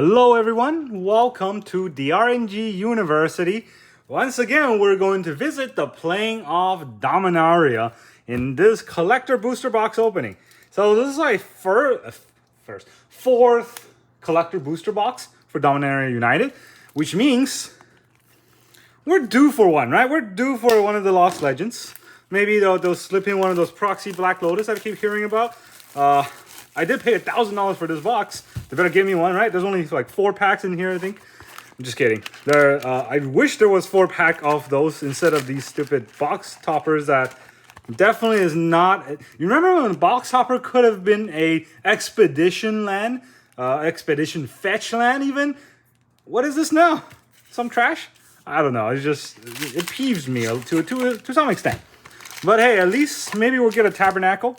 Hello everyone, welcome to the RNG University. Once again, we're going to visit the playing of Dominaria in this collector booster box opening. So this is my fourth collector booster box for Dominaria United, which means we're due for one, right? We're due for one of the Lost Legends. Maybe they'll slip in one of those proxy Black Lotus I keep hearing about. I did pay $1,000 for this box. They better give me one, right? There's only like 4 packs in here, I think. I'm just kidding. I wish there was 4 pack of those instead of these stupid box toppers that definitely is not. You remember when box topper could have been a expedition land, expedition fetch land even? What is this now? Some trash? I don't know. It peeves me to some extent. But hey, at least maybe we'll get a tabernacle.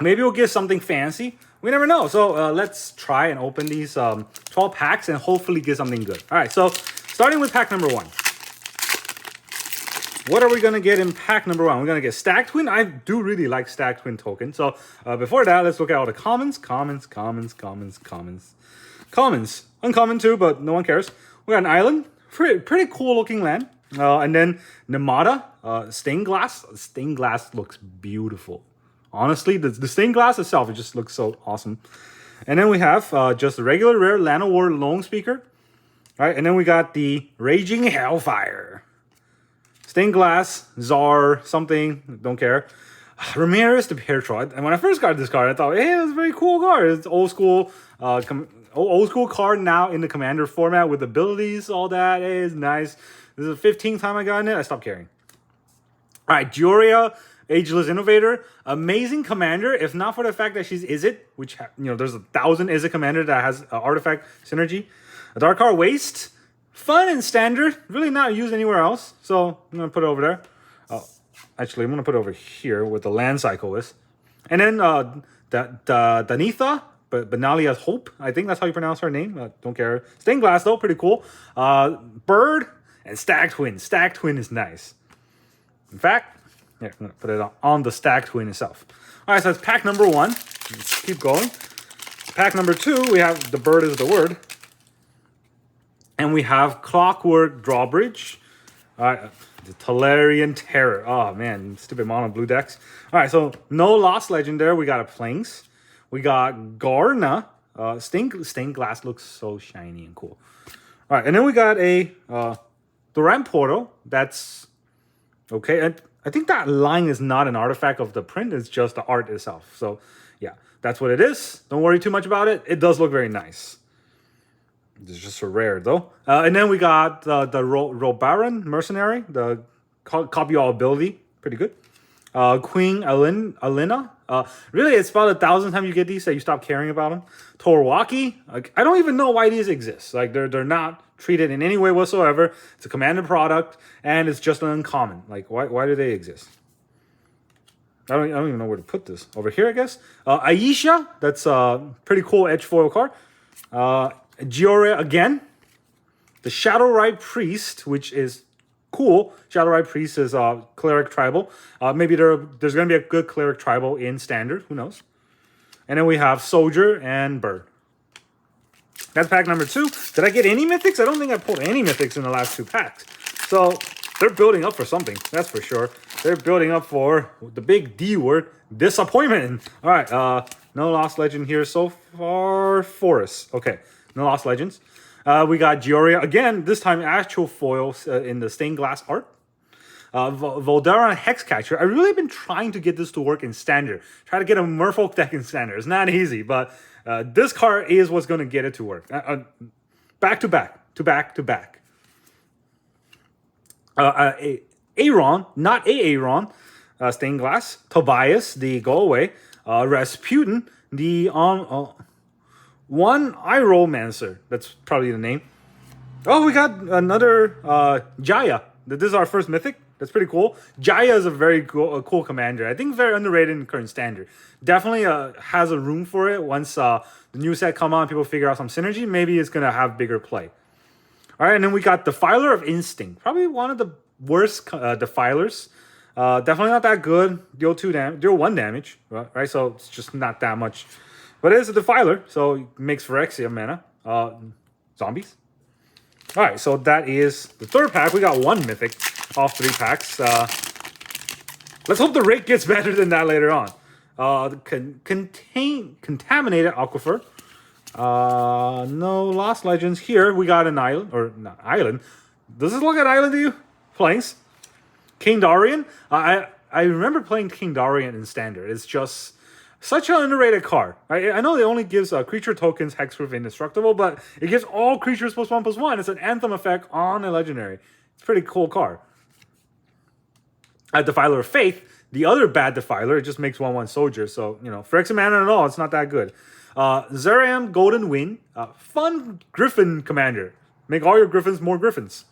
Maybe we'll get something fancy. We never know. So let's try and open these 12 packs and hopefully get something good. All right, so starting with pack number 1. What are we going to get in pack number 1? We're going to get Stag Twin. I do really like Stag Twin token. So before that, let's look at all the commons. Commons. Uncommon too, but no one cares. We got an island. Pretty cool looking land. And then Nemada. Stained glass. Stained glass looks beautiful. Honestly, the stained glass itself, it just looks so awesome. And then we have just the regular rare Land of War Lone Speaker. All right, and then we got the Raging Hellfire. Stained glass, Czar, something, don't care. Ramirez the Petrol. And when I first got this card, I thought, hey, it's a very cool card. It's old school card now in the Commander format with abilities, all that. Hey, it's nice. This is the 15th time I got in it. I stopped caring. All right, Joria, Ageless Innovator, amazing commander. If not for the fact that she's Izzet, which there's 1,000 Izzet commander that has artifact synergy. A Darkar Waste, fun and standard, really not used anywhere else. So I'm gonna put it over there. Actually, I'm gonna put it over here with the land cyclist. And then Danitha, but Benalia's Hope. I think that's how you pronounce her name. Don't care. Stained glass though, pretty cool. Bird and Stag Twin. Stag Twin is nice. In fact. Yeah, I'm going to put it on the Stag Twin itself. All right, so that's pack number 1. Let's keep going. Pack number 2, we have the bird is the word. And we have Clockwork Drawbridge. All right, the Tolarian Terror. Oh, man, stupid mono blue decks. All right, so no Lost Legend there. We got a Plains. We got Garna. Stained glass looks so shiny and cool. All right, and then we got a Duran Portal. That's okay. And I think that line is not an artifact of the print. It's just the art itself. So, yeah, that's what it is. Don't worry too much about it. It does look very nice. It's just so rare, though. And then we got the Robaran Mercenary, the copy all ability. Pretty good. Queen Alina. Really, it's about 1,000 times you get these that you stop caring about them. Torwaki. I don't even know why these exist. Like, they're not treated in any way whatsoever. It's a commander product, and it's just an uncommon. Like, why do they exist? I don't even know where to put this. Over here, I guess. Aisha, that's a pretty cool edge foil card. Giore again. The Shadowrite Priest, which is cool. Shadowrite Priest is cleric tribal. Maybe there's going to be a good cleric tribal in standard. Who knows? And then we have Soldier and Bird. That's pack number 2. Did I get any mythics? I don't think I pulled any mythics in the last 2 packs. So they're building up for something. That's for sure. They're building up for the big D word, disappointment. All right. No Lost Legend here so far. Forest. Okay. No Lost Legends. We got Gioria again. This time actual foils in the stained glass art. Voldaren Hexcatcher. I've really been trying to get this to work in standard. Try to get a Merfolk deck in standard. It's not easy, but this card is what's going to get it to work. Back to back. Aaron, not Aaron, stained glass. Tobias, the go away. Rasputin, the one Iromancer. That's probably the name. Oh, we got another Jaya. This is our first mythic. That's pretty cool. Jaya is a very cool commander. I think very underrated in current standard. Definitely has a room for it. Once the new set come on, people figure out some synergy. Maybe it's going to have bigger play. All right, and then we got Defiler of Instinct. Probably one of the worst Defilers. Definitely not that good. Deal 1 damage, right? So it's just not that much. But it is a Defiler, so it makes Phyrexia mana. Zombies. All right, so that is the third pack. We got one mythic off 3 packs. Let's hope the rate gets better than that later on. Contaminated Aquifer. No Lost Legends here. We got an island, or not island. Does this look like an island to you? Plains. King Darian. I remember playing King Darian in Standard. It's just such an underrated card. I know it only gives creature tokens hexproof indestructible, but it gives all creatures +1/+1. It's an anthem effect on a legendary. It's a pretty cool card. Defiler of Faith, the other bad Defiler, it just makes 1/1 soldier. So, you know, for X mana and all, it's not that good. Zeram Golden Wind, fun Griffin commander. Make all your Griffins more Griffins.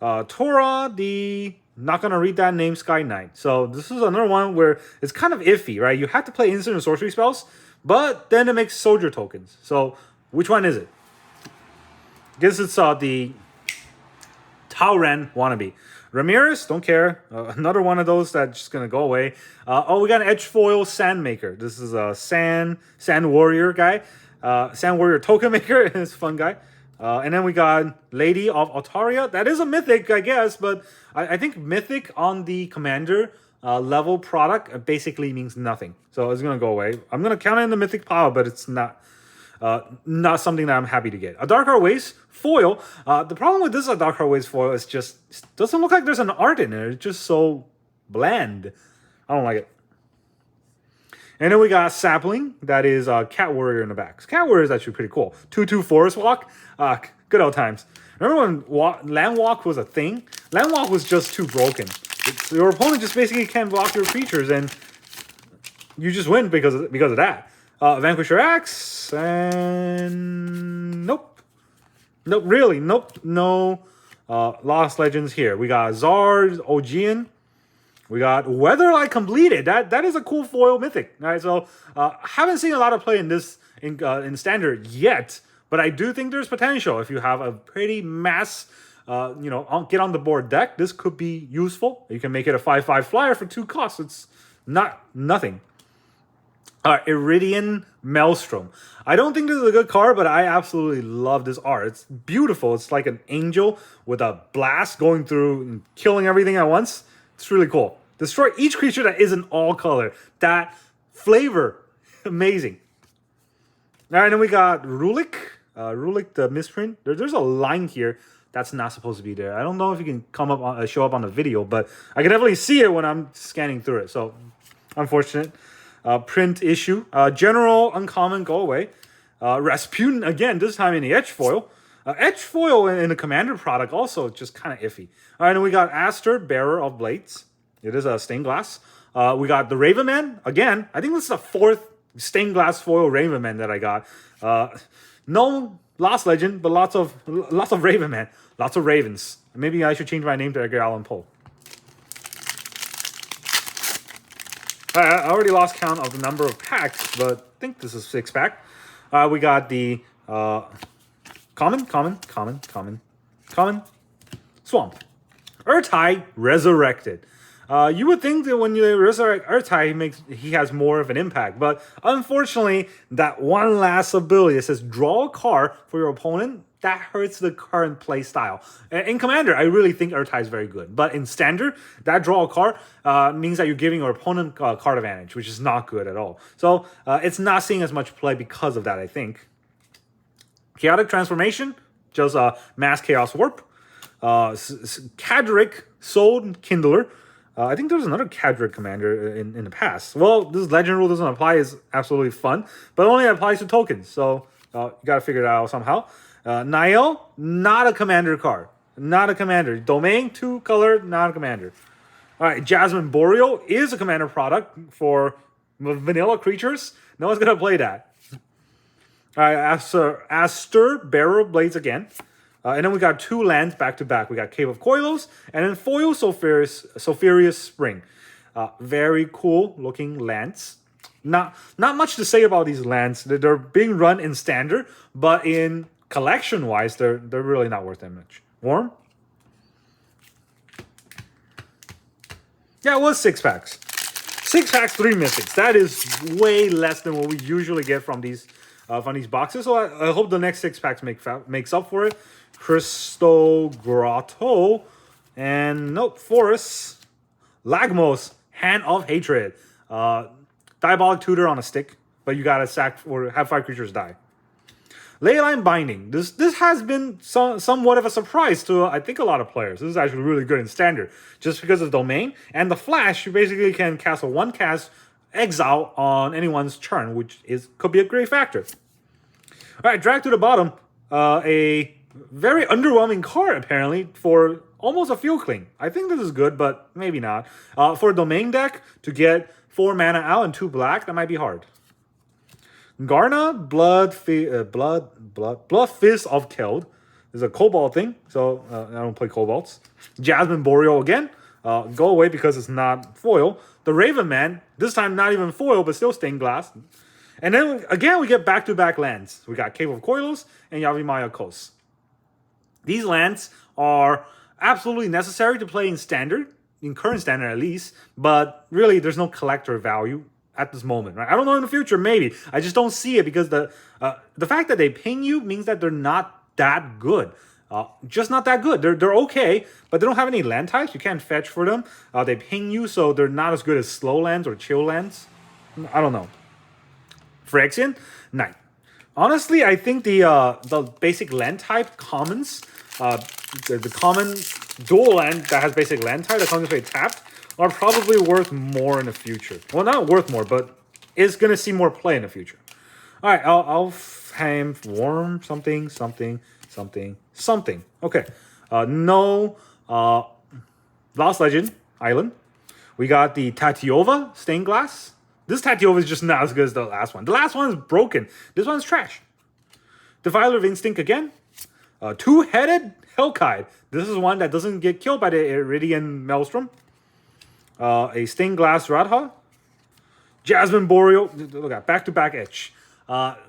Tora, the not gonna read that name, Sky Knight. So this is another one where it's kind of iffy, right? You have to play instant and sorcery spells, but then it makes soldier tokens. So which one is it? I guess it's the Tauren wannabe. Ramirez, don't care. Another one of those that's just gonna go away. Oh, we got an Edgefoil Sandmaker. This is a Sand Warrior guy. Sand Warrior token maker. It's a fun guy. And then we got Lady of Altaria. That is a mythic, I guess, but I think mythic on the commander level product basically means nothing. So it's gonna go away. I'm gonna count it in the mythic pile, but it's not something that I'm happy to get. A Dark Ways foil. The problem with this Dark Ways foil is just it doesn't look like there's an art in it. It's just so bland. I don't like it. And then we got Sapling. That is Cat Warrior in the back. Cat Warrior is actually pretty cool. 2/2 Forest Walk. Good old times. Remember when Land Walk was a thing? Land Walk was just too broken. Your opponent just basically can't block your creatures, and you just win because of that. Vanquisher Axe, and nope. Nope, really, nope. No Lost Legends here. We got Zard, Ogean. We got Weatherlight Completed. That is a cool foil mythic. All right, so haven't seen a lot of play in this in Standard yet, but I do think there's potential. If you have a pretty mass, get on the board deck, this could be useful. You can make it a 5/5 flyer for 2 costs. It's nothing. Iridian Maelstrom. I don't think this is a good card, but I absolutely love this art. It's beautiful. It's like an angel with a blast going through and killing everything at once. It's really cool. Destroy each creature that isn't all color. That flavor, amazing. All right, then we got Rulik. Rulik the misprint. There's a line here that's not supposed to be there. I don't know if you can show up on the video, but I can definitely see it when I'm scanning through it. So, unfortunate. Print issue. General Uncommon, go away. Rasputin, again, this time in the Edgefoil. Edgefoil in the Commander product also just kind of iffy. All right, and we got Aster, Bearer of Blades. It is a stained glass. We got the Ravenman. Again, I think this is the 4th stained glass foil Ravenman that I got. No Lost Legend, but lots of Ravenman. Lots of Ravens. Maybe I should change my name to Edgar Allan Poe. I already lost count of the number of packs, but I think this is 6 pack. We got the common, Swamp. Urtai Resurrected. You would think that when you resurrect Urtai, he has more of an impact, but unfortunately, that one last ability that says draw a card for your opponent, that hurts the current play style. In Commander, I really think Urtai is very good, but in Standard, that draw a card means that you're giving your opponent card advantage, which is not good at all. So it's not seeing as much play because of that, I think. Chaotic Transformation, just Mass Chaos Warp. Cadric Soul Kindler. I think there's another Cadric commander in the past. Well, this legend rule doesn't apply. Is absolutely fun, but only applies to tokens. So you gotta figure it out somehow. Niall, not a commander card. Not a commander. Domain, 2 color, not a commander. All right, Jasmine Boreal is a commander product for vanilla creatures. No one's gonna play that. All right, Aster, Bearer of Blades again. And then we got 2 lands back to back. We got Cave of Koilos and then Foil Sulfurious Spring. Very cool looking lands. Not much to say about these lands. They're being run in Standard, but in collection wise, they're really not worth that much. Worm? Yeah, it was 6 packs. 6 packs, 3 mythics. That is way less than what we usually get from these from these boxes. So I hope the next 6 packs makes up for it. Crystal Grotto. And nope, Forest. Lagmos, Hand of Hatred. Diabolic Tutor on a stick, but you gotta sack or have 5 creatures die. Leyline Binding. This has been somewhat of a surprise to, I think, a lot of players. This is actually really good in Standard. Just because of Domain and the Flash, you basically can cast a 1-cast exile on anyone's turn, which could be a great factor. Alright, drag to the bottom. A very underwhelming card, apparently, for almost a Field Clean. I think this is good, but maybe not. For a Domain deck, to get 4 mana out and 2 black, that might be hard. Garna, Blood Fist of Keld. This is a Cobalt thing, so I don't play Cobalts. Jasmine Boreal again. Go away because it's not foil. The Raven Man, this time not even foil, but still stained glass. And then again, we get back-to-back lands. We got Cave of Koilos and Yavimaya Kos. These lands are absolutely necessary to play in Standard, in current Standard at least, but really there's no collector value at this moment, right? I don't know in the future, maybe. I just don't see it because the fact that they ping you means that they're not that good. Just not that good. They're okay, but they don't have any land types. You can't fetch for them. They ping you, so they're not as good as slow lands or chill lands. I don't know. Phyrexian Knight. Honestly, I think the basic land type commons, the common dual land that has basic land type that comes with tapped, are probably worth more in the future. Well, not worth more, but is going to see more play in the future. All right, I'll warm something. Okay, no Lost Legend Island. We got the Tatiova Stained Glass. This Tatiova is just not as good as the last one. The last one is broken. This one's trash. Defiler of Instinct again. Two-headed Hellkite. This is one that doesn't get killed by the Iridian Maelstrom. A Stained Glass Radha. Jasmine Boreal. Look at back-to-back etch.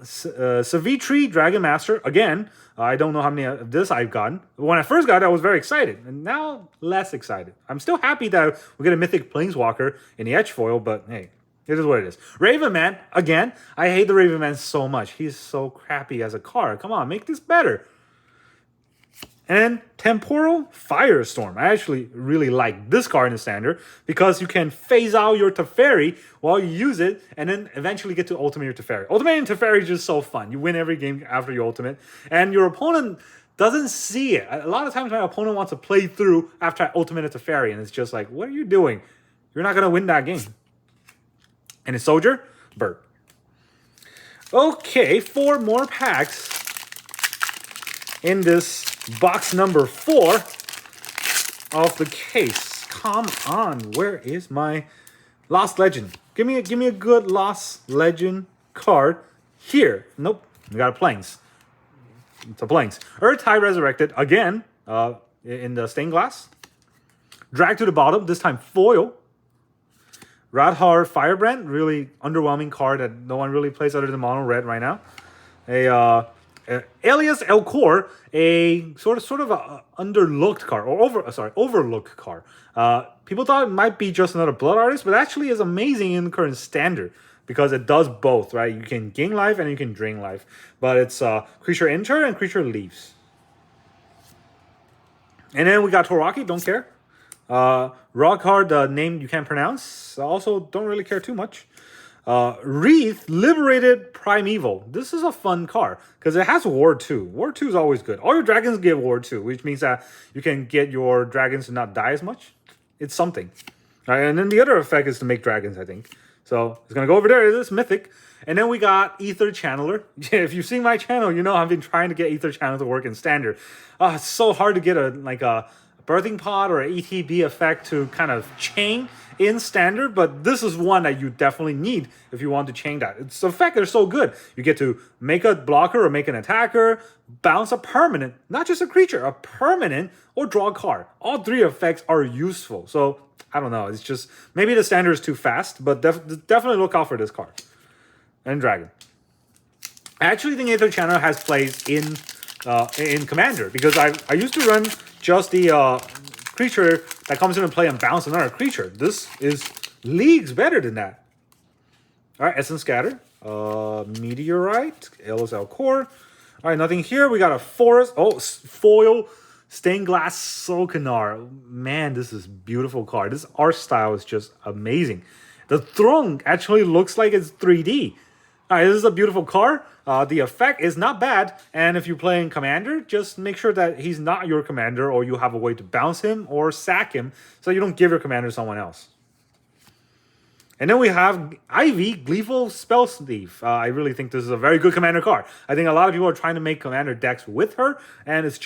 Savitri Dragon Master. Again, I don't know how many of this I've gotten. When I first got it, I was very excited. And now, less excited. I'm still happy that we get a Mythic Planeswalker in the etch foil, but hey, it is what it is. Raven Man. Again, I hate the Raven Man so much. He's so crappy as a card. Come on, make this better. And Temporal Firestorm. I actually really like this card in the Standard because you can phase out your Teferi while you use it and then eventually get to ultimate your Teferi. Ultimating Teferi is just so fun. You win every game after your ultimate and your opponent doesn't see it. A lot of times my opponent wants to play through after I ultimate a Teferi and it's just like, what are you doing? You're not going to win that game. And a Soldier, Bird. Okay, 4 more packs in this box number 4 of the case. Come on, where is my Lost Legend? Give me a good Lost Legend card here. Nope, we got a Plains. It's a Plains. Earth Tide Resurrected again in the stained glass. Drag to the bottom. This time foil. Radhar Firebrand, really underwhelming card that no one really plays other than mono red right now. Alias Elcor, a sort of a underlooked card or overlooked card. People thought it might be just another blood artist, but actually is amazing in the current Standard because it does both, right? You can gain life and you can drain life, but it's creature enter and creature leaves. And then we got Toraki, don't care. Raw card, the name you can't pronounce. Also, don't really care too much. Wreath, Liberated Primeval. This is a fun card because it has Ward 2. Ward 2 is always good. All your dragons get Ward 2, which means that you can get your dragons to not die as much. It's something. All right, and then the other effect is to make dragons, I think. So it's going to go over there. This Mythic. And then we got Ether Channeler. If you've seen my channel, you know I've been trying to get Ether Channeler to work in Standard. It's so hard to get a Birthing Pod or an ETB effect to kind of chain in Standard, but this is one that you definitely need if you want to chain that. It's the fact that it's so good. You get to make a blocker or make an attacker, bounce a permanent, not just a creature, a permanent, or draw a card. All 3 effects are useful. So, I don't know. It's just, maybe the Standard is too fast, but definitely look out for this card. And Dragon. I actually think Aether Channel has plays in Commander, because I used to run just the creature that comes in and play and bounce another creature. This is leagues better than that. All right, Essence Scatter. Meteorite, LSL Core. All right, nothing here. We got a Forest. Oh, foil stained glass Sokanar. Man, this is beautiful card. This art style is just amazing. The throne actually looks like it's 3D. All right, this is a beautiful card. The effect is not bad. And if you're playing Commander, just make sure that he's not your Commander or you have a way to bounce him or sack him so you don't give your Commander to someone else. And then we have Ivy, Gleeful Spell Thief. I really think this is a very good Commander card. I think a lot of people are trying to make Commander decks with her, and it's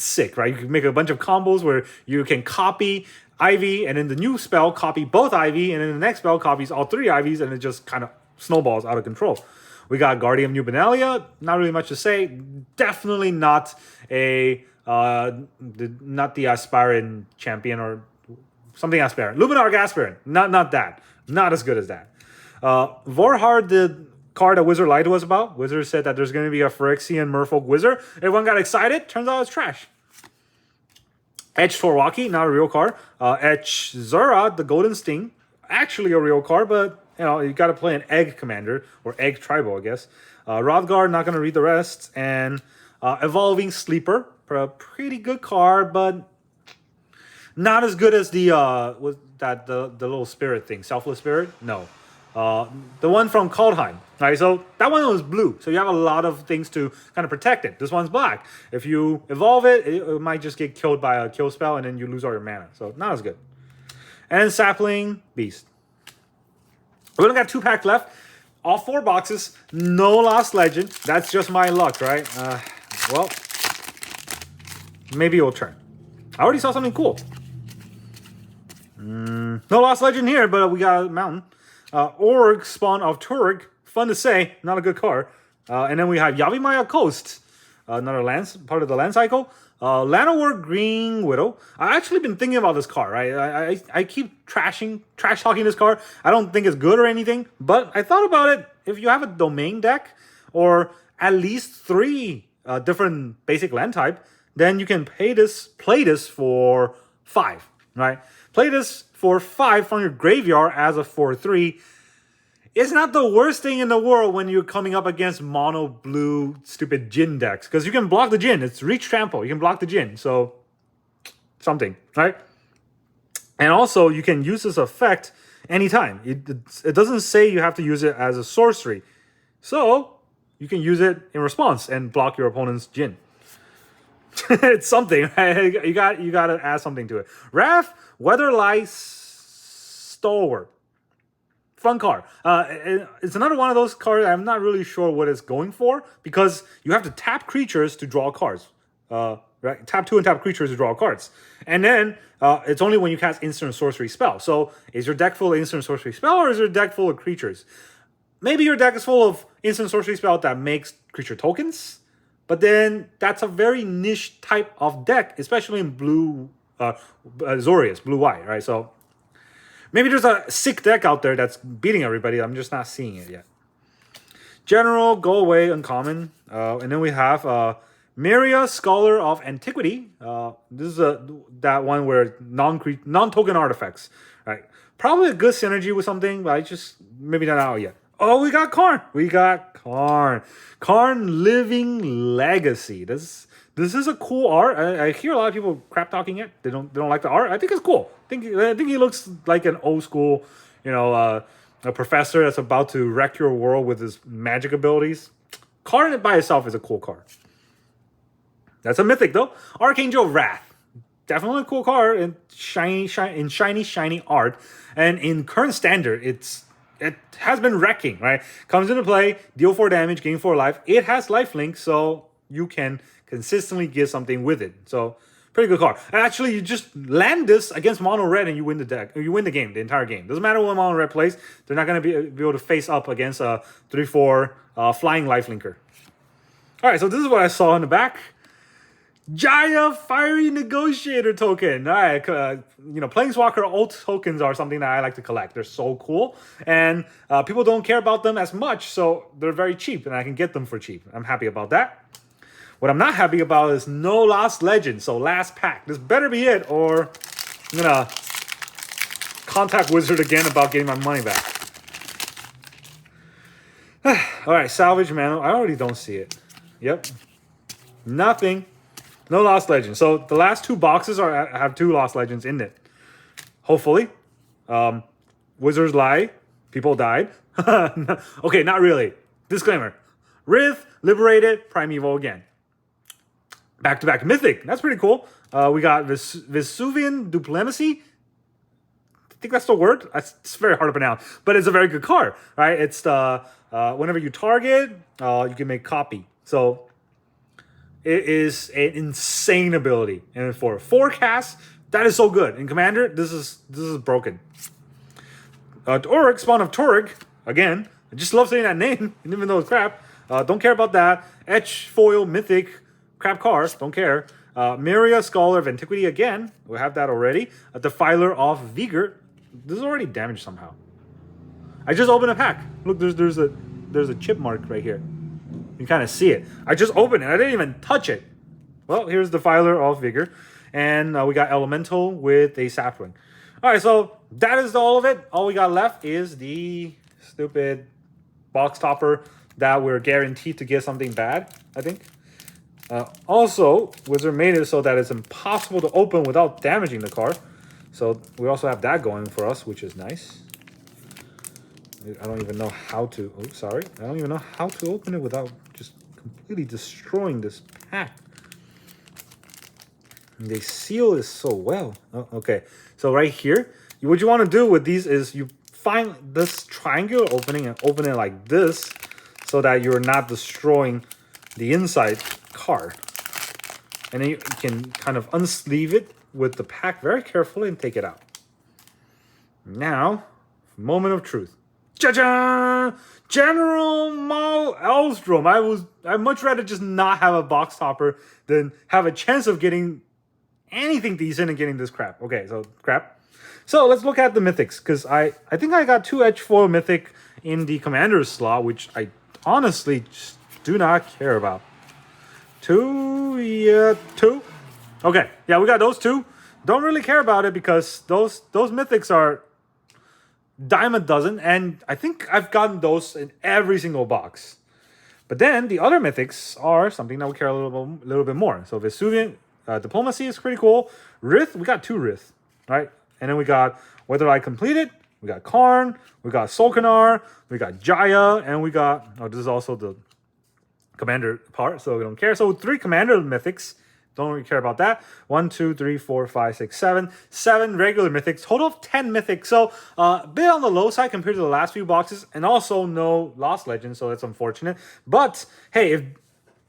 sick, right? You can make a bunch of combos where you can copy Ivy, and in the new spell, copy both Ivy, and in the next spell, copies all 3 Ivies, and it just kind of snowballs out of control. We got Guardian of New Benalia. Not really much to say. Definitely not not the Aspirin champion or something Aspirin. Luminarch Aspirin. Not that. Not as good as that. Vorhard, the card that Wizard lied to us about. Wizard said that there's going to be a Phyrexian Merfolk Wizard. Everyone got excited. Turns out it's trash. Edge Torwaki, not a real card. Edge Zura, the Golden Sting. Actually a real card, but you got to play an Egg Commander. Or Egg Tribal, I guess. Rothgar, not going to read the rest. And Evolving Sleeper. A pretty good card, but not as good as the little spirit thing, Selfless Spirit. No, the one from Kaldheim. Right, so that one was blue, so you have a lot of things to kind of protect it. This one's black. If you evolve it, it might just get killed by a kill spell, and then you lose all your mana. So not as good. And Sapling Beast. We only got 2 packs left. All 4 boxes. No Lost Legend. That's just my luck, right? Well, maybe it'll turn. I already saw something cool. No Lost Legend here, but we got a mountain. Org, Spawn of Turg. Fun to say, not a good card. And then we have Yavimaya Coast. Another part of the land cycle. Llanowar Green Widow. I've actually been thinking about this card, right? I keep trash talking this card. I don't think it's good or anything, but I thought about it. If you have a domain deck, or at least 3 different basic land type, then you can play this for 5, right? Play this for 5 from your graveyard as a 4/3. It's not the worst thing in the world when you're coming up against mono blue stupid Jin decks, because you can block the Jin. It's Reach Trample. You can block the Jin, so something, right? And also you can use this effect anytime. It doesn't say you have to use it as a sorcery, so you can use it in response and block your opponent's Jin. It's something, right? You got to add something to it. Wrath, Weatherlight Stalwart. Fun card. It's another one of those cards I'm not really sure what it's going for, because you have to tap creatures to draw cards. Right? Tap 2 and tap creatures to draw cards. And then it's only when you cast instant sorcery spell. So is your deck full of instant sorcery spell, or is your deck full of creatures? Maybe your deck is full of instant sorcery spell that makes creature tokens. But then that's a very niche type of deck, especially in blue, Zorius, blue-white, right? So maybe there's a sick deck out there that's beating everybody. I'm just not seeing it yet. General, go away, uncommon. And then we have Myria, Scholar of Antiquity. This is that one where non-token artifacts, right? Probably a good synergy with something, but maybe not out yet. Oh, we got Karn. Karn Living Legacy. This is a cool art. I hear a lot of people crap talking it. They don't like the art. I think it's cool. I think he looks like an old school, a professor that's about to wreck your world with his magic abilities. Karn by itself is a cool card. That's a mythic though. Archangel Wrath. Definitely a cool card in shiny art. And in current standard, it has been wrecking, right? Comes into play, deal 4 damage, gain 4 life. It has lifelink, so you can consistently get something with it. So, pretty good card. And actually, you just land this against mono red and you win the deck. You win the game, the entire game. Doesn't matter what mono red plays. They're not going to be able to face up against a 3/4 flying lifelinker. All right, so this is what I saw in the back. Jaya Fiery Negotiator token. All right, Planeswalker ult tokens are something that I like to collect. They're so cool, and people don't care about them as much, so they're very cheap, and I can get them for cheap. I'm happy about that. What I'm not happy about is no Lost Legend, so last pack. This better be it, or I'm gonna contact Wizard again about getting my money back. All right, salvage manual. I already don't see it. Yep. Nothing. No Lost Legends. So the last 2 boxes have 2 Lost Legends in it. Hopefully. Wizards lie. People died. Okay, not really. Disclaimer. Rith, Liberated, Primeval again. Back-to-back Mythic. That's pretty cool. We got Vesuvian Diplomacy. I think that's the word. It's very hard to pronounce, but it's a very good card, right? It's the whenever you target, you can make copy. So it is an insane ability, and for a 4-cast, that is so good. In Commander, this is broken. Torek, Spawn of Torek, again. I just love saying that name, even though it's crap. Don't care about that. Etch Foil Mythic, crap card. Don't care. Myria, Scholar of Antiquity again. We have that already. Defiler of Vigor. This is already damaged somehow. I just opened a pack. Look, there's a chip mark right here. You can kind of see it. I just opened it. I didn't even touch it. Well, here's Defiler of Vigor. And we got Elemental with a Sapling. All right, so that is all of it. All we got left is the stupid box topper that we're guaranteed to get something bad, I think. Also, Wizard made it so that it's impossible to open without damaging the card. So we also have that going for us, which is nice. I don't even know how to... Oh, sorry. I don't even know how to open it without just completely destroying this pack. And they seal this so well. Oh, okay. So right here, what you want to do with these is you find this triangular opening and open it like this so that you're not destroying the inside card. And then you can kind of unsleeve it with the pack very carefully and take it out. Now, moment of truth. Cha-cha! General Mal Elstrom. I'd much rather just not have a box topper than have a chance of getting anything decent and getting this crap. Okay, so crap. So let's look at the mythics, because I think I got 2 Edge Foil Mythic in the Commander's slot, which I honestly just do not care about. 2, yeah, 2. Okay, yeah, we got those 2. Don't really care about it because those mythics are dime a dozen, and I think I've gotten those in every single box. But then the other mythics are something that we care a little bit more. So Vesuvian Diplomacy is pretty cool. Rith, we got 2 Rith, right? And then we got Whether I Completed, we got Karn, we got Solkanar, we got Jaya, and we got... Oh, this is also the Commander part, so we don't care. So 3 Commander mythics. Don't really care about that. 1, 2, 3, 4, 5, 6, 7. 7 regular mythics. Total of 10 mythics. So a bit on the low side compared to the last few boxes. And also no Lost Legends, so that's unfortunate. But hey,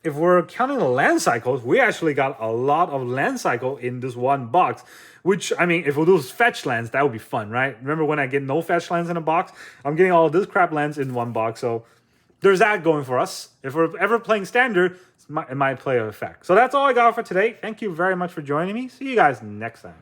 if we're counting the land cycles, we actually got a lot of land cycle in this one box. Which, I mean, if we do fetch lands, that would be fun, right? Remember when I get no fetch lands in a box? I'm getting all of this crap lands in one box. So there's that going for us. If we're ever playing Standard, it might play an effect. So that's all I got for today. Thank you very much for joining me. See you guys next time.